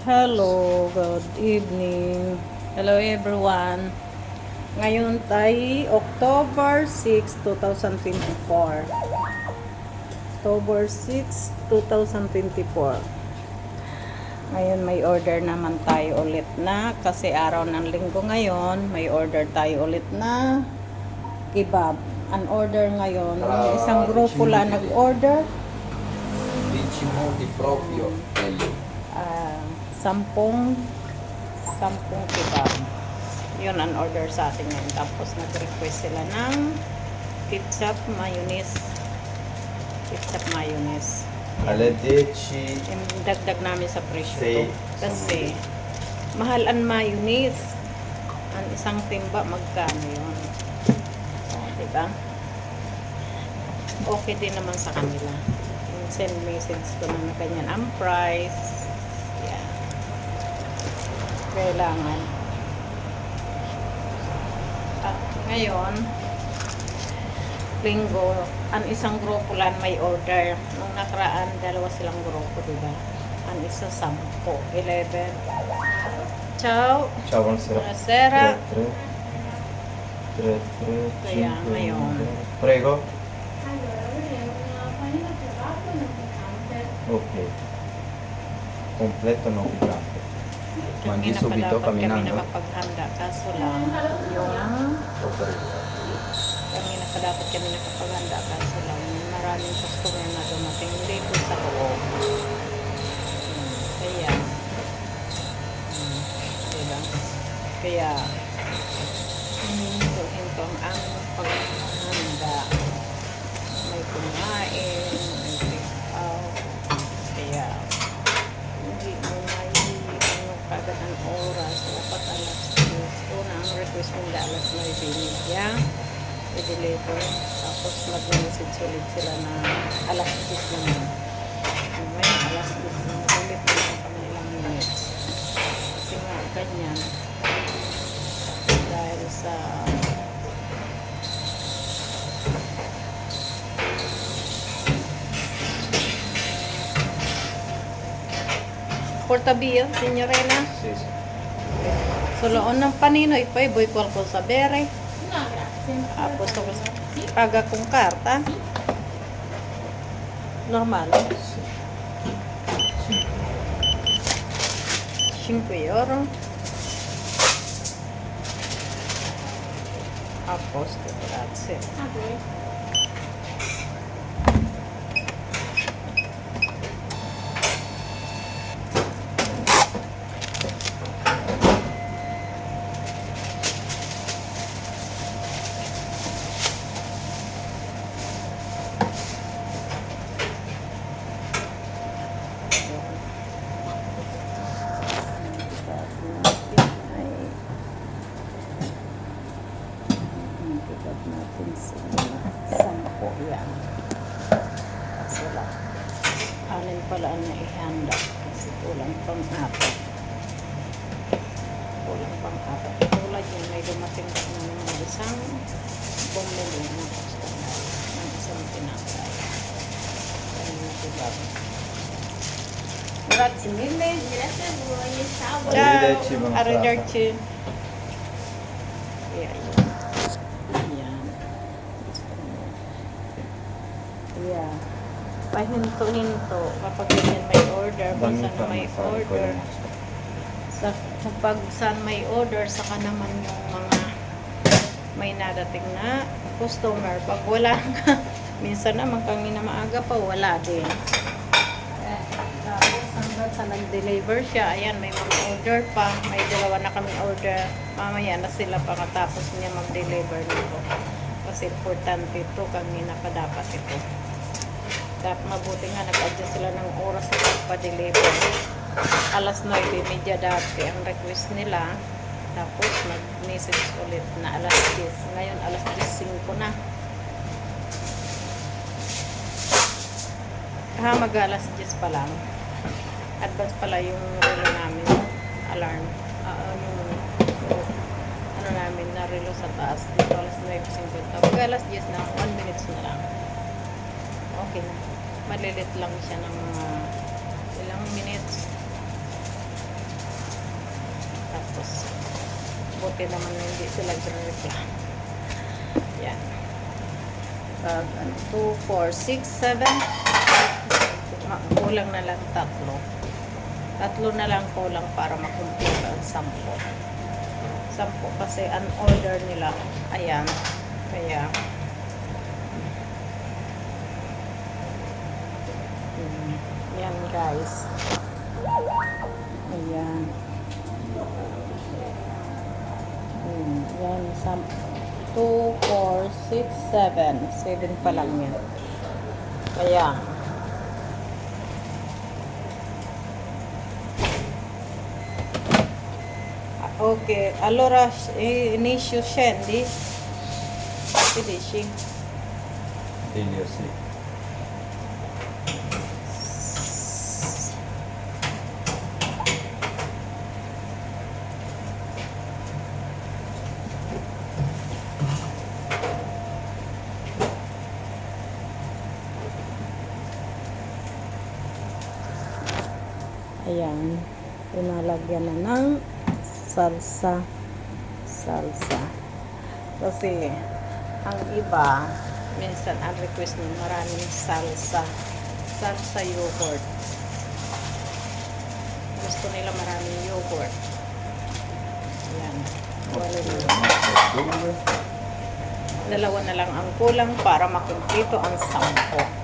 Hello, good evening. Hello everyone. Ngayon tayo October 6, 2024. October 6, 2024. Ngayon may order naman tayo ulit na kasi araw ng linggo ngayon, may order tayo ulit na kebab. An order ngayon, yung isang grupo lang nag-order. Diciamo di proprio meglio. Sampung kebab. Yun ang order sa atin ngayon. Tapos nag-request sila ng ketchup, mayonnaise. Ketchup, mayonnaise. Alle 10 Yung dagdag namin sa presyo Say, to. Kasi mahal ang mayonnaise. Ang isang timba, magkano yun? O, diba? Okay din naman sa kanila. Yung send message ko na ganyan ang price. Yeah. Kailangan. At ngayon, linggo, ang isang grupo lang may order. Nung nakaraan, dalawa silang grupo, diba? Ang isa 10, 11. Ciao! Ciao, buonasera. Buonasera. 3, 3, 3, 3, Kaya 5. ngayon. Prego. Allora, volevo una panina kebab non piccante. Ok. Completo no piccante. Mangi Kanina pa subito dapat kami camminando. nakapaghanda. Kaso lang, yung kanina pa dapat kami nakapaghanda. Kaso lang, maraming customer na dumating dito sa loob. Kaya, diba? Kaya, hinto ang paghanda. May kumain, may pick out. Kaya, hindi mo ano kagad ang oras. Dapat alas 10. Una ang request nila alas 9 binigya. I-deliver. Tapos mag-message ulit sila na alas 10 naman. Ngayon alas 10 naman. Ulit na lang kami ilang minutes. Kasi nga ganyan. Dahil sa portabillo, signorina. Sì, sì. Suloon ng panino, ipoy ko sa bere. No, grazie. Tapos ako paga kong karta. Normal. Sì. 5 euro. A posto, grazie. A voi. Natin sa 10 yan. Kasi wala. Alin pala ang naihanda. Kasi kulang pang 4. Kulang pang 4. Tulad yan, may dumating na mga isang bumili ng customer ng isang tinapay. Kaya natibag. Grazie mille. Grazie a voi. Ciao. Arrivederci, buona serata. Arrivederci. Ayan. Ayan. Yeah. Pahinto-hinto. Kapag ganyan may order, kung Dammi saan per may fare order. quello. Kapag saan may order, saka naman yung mga may nadating na customer. Pag wala nga, minsan naman kami na maaga pa, wala din. Tapos hanggang sa nag-deliver siya, ayan, may mga order pa. May dalawa na kami order. Mamaya na sila pagkatapos niya mag-deliver nito. Kasi importante ito, kanina pa dapat ito. Dapat mabuti nga, nag-adjust sila ng oras sa pagpa-deliver. Alas 9:30 dati ang request nila. Tapos mag-message ulit na alas 10. Ngayon alas 10:05 na. Mag alas 10 pa lang. Advance pala yung relo namin. Alarm. Yung ano namin na relo sa taas. Dito alas 9:50. Pag alas 10 na, 1 minutes na lang. Okay na. Malilit lang siya ng mga ilang minutes. okay naman na hindi sila nagre-reklamo. Yan. 2, 4, 6, 7. Kulang na lang 3. 3 na lang kulang para makumpleto ang 10. 10 kasi ang order nila. Ayan. Kaya yan guys. Ayan. Yan. 2, 4, 6, 7. 7 pa lang yan. Kaya okay. Allora inizio scendi. Che dici? Dilio, sì. Ayan. Pinalagyan na ng salsa. Kasi ang iba minsan ang request nyo maraming salsa yogurt. Gusto nila maraming yogurt. Ayan. Dalawa na lang ang kulang para makumpleto ang 10.